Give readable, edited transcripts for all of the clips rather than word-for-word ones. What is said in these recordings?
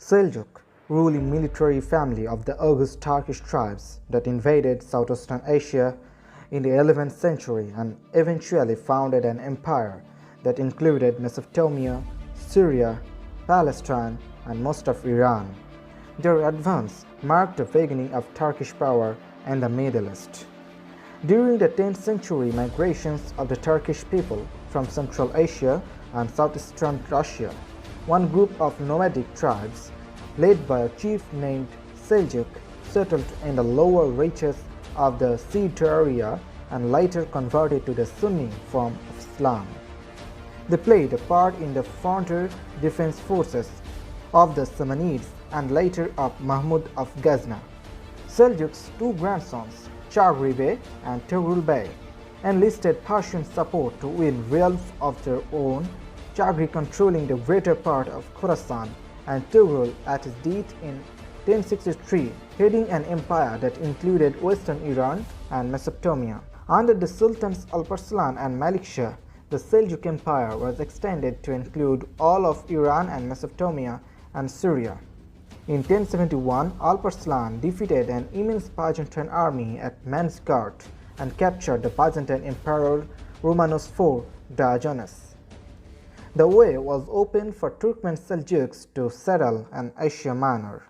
Seljuk, ruling military family of the august Turkish tribes that invaded southeastern Asia in the 11th century and eventually founded an empire that included Mesopotamia, Syria, Palestine, and most of Iran. Their advance marked the beginning of Turkish power in the Middle East. During the 10th century, migrations of the Turkish people from Central Asia and southeastern Russia, one group of nomadic tribes led by a chief named Seljuk settled in the lower reaches of the Sea area and later converted to the Sunni form of Islam. They played a part in the frontier defense forces of the Samanids and later of Mahmud of Ghazna. Seljuk's two grandsons, Chagri Bey and Tughul Bey, enlisted Persian support to win realms of their own, Chagri controlling the greater part of Khorasan and Tughul at his death in 1063, heading an empire that included western Iran and Mesopotamia. Under the Sultans Alparslan and Malik Shah, the Seljuk Empire was extended to include all of Iran and Mesopotamia and Syria. In 1071, Alparslan defeated an immense Byzantine army at Manzikert and captured the Byzantine Emperor Romanos IV Diogenes. The way was open for Turkmen Seljuks to settle in Asia Minor.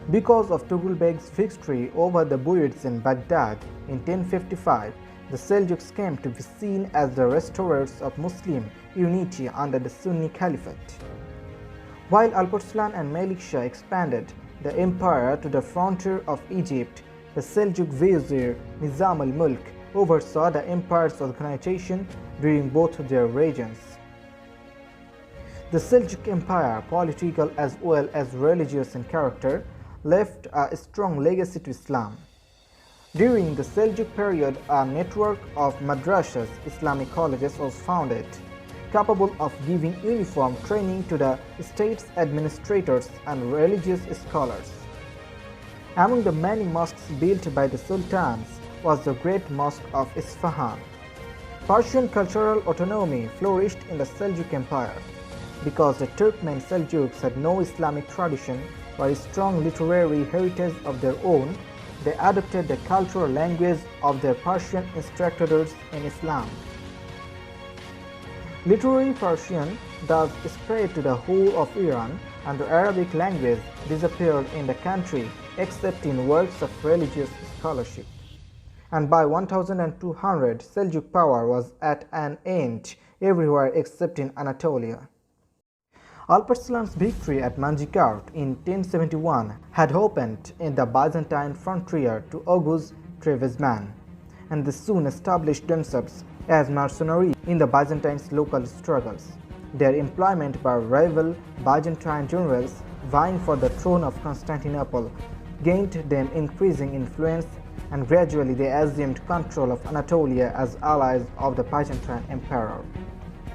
Because of Tughul Beg's victory over the Buyids in Baghdad in 1055, the Seljuks came to be seen as the restorers of Muslim unity under the Sunni Caliphate. While Alparslan and Malik Shah expanded the empire to the frontier of Egypt, the Seljuk Vizier Nizam al-Mulk oversaw the empire's organization during both their regions. The Seljuk Empire, political as well as religious in character, left a strong legacy to Islam. During the Seljuk period, a network of madrasas, Islamic colleges, was founded, capable of giving uniform training to the state's administrators and religious scholars. Among the many mosques built by the sultans was the Great Mosque of Isfahan. Persian cultural autonomy flourished in the Seljuk Empire. Because the Turkmen Seljuks had no Islamic tradition or a strong literary heritage of their own, they adopted the cultural language of their Persian instructors in Islam. Literary Persian thus spread to the whole of Iran, and the Arabic language disappeared in the country except in works of religious scholarship. And by 1200, Seljuk power was at an end everywhere except in Anatolia. Alparslan's victory at Manzikert in 1071 had opened in the Byzantine frontier to Oghuz Trebizond, and they soon established themselves as mercenaries in the Byzantine's local struggles. Their employment by rival Byzantine generals vying for the throne of Constantinople gained them increasing influence, and gradually they assumed control of Anatolia as allies of the Byzantine emperor.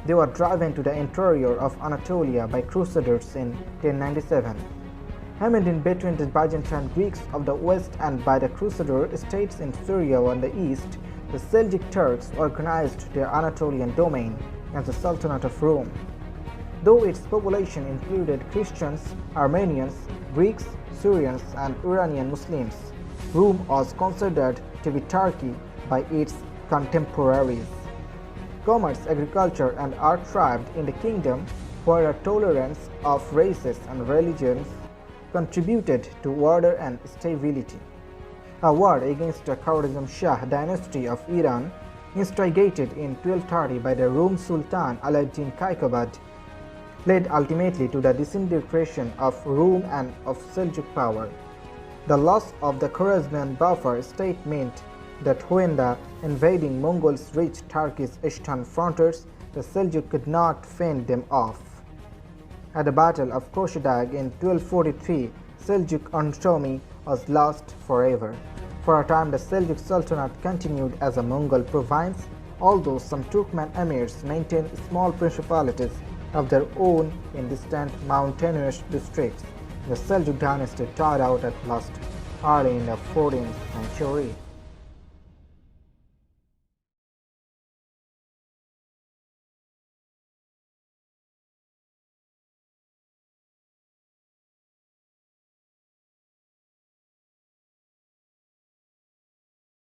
They were driven to the interior of Anatolia by crusaders in 1097. Hemmed in between the Byzantine Greeks of the west and by the crusader states in Syria on the east, the Seljuk Turks organized their Anatolian domain as the Sultanate of Rome. Though its population included Christians, Armenians, Greeks, Syrians, and Iranian Muslims, Rome was considered to be Turkey by its contemporaries. Commerce, agriculture, and art thrived in the kingdom, where a tolerance of races and religions contributed to order and stability. A war against the Khwarezm Shah dynasty of Iran, instigated in 1230 by the Rome Sultan Alauddin Kaikobad, led ultimately to the disintegration of Rome and of Seljuk power. The loss of the Khwarezmian buffer state meant that when the invading Mongols reached Turkey's eastern frontiers, the Seljuk could not fend them off. At the Battle of Koshadagh in 1243, Seljuk autonomy was lost forever. For a time, the Seljuk Sultanate continued as a Mongol province, although some Turkmen emirs maintained small principalities of their own in distant mountainous districts. The Seljuk dynasty died out at last early in the 14th century.